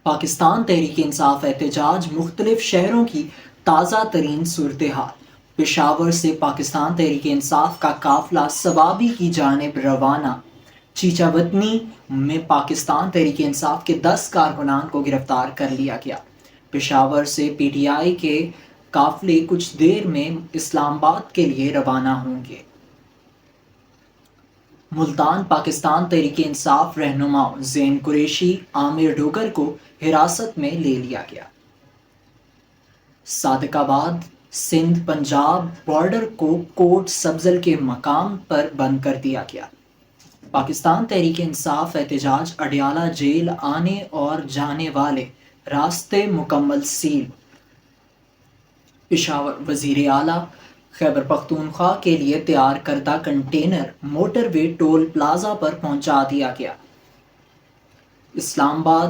پاکستان تحریک انصاف احتجاج مختلف شہروں کی تازہ ترین صورتحال۔ پشاور سے پاکستان تحریک انصاف کا قافلہ صوابی کی جانب روانہ۔ چیچا وطنی میں پاکستان تحریک انصاف کے 10 کارکنان کو گرفتار کر لیا گیا۔ پشاور سے پی ٹی آئی کے قافلے کچھ دیر میں اسلام آباد کے لیے روانہ ہوں گے۔ ملتان پاکستان تحریک انصاف رہنماؤں زین قریشی، عامر ڈوگر کو حراست میں لے لیا گیا۔ صادق آباد سندھ پنجاب بارڈر کو کوٹ سبزل کے مقام پر بند کر دیا گیا۔ پاکستان تحریک انصاف احتجاج اڈیالہ جیل آنے اور جانے والے راستے مکمل سیل۔ پشاور وزیر اعلیٰ خیبر پختونخوا کے لیے تیار کردہ کنٹینر موٹر وے ٹول پلازہ پر پہنچا دیا گیا۔ اسلام آباد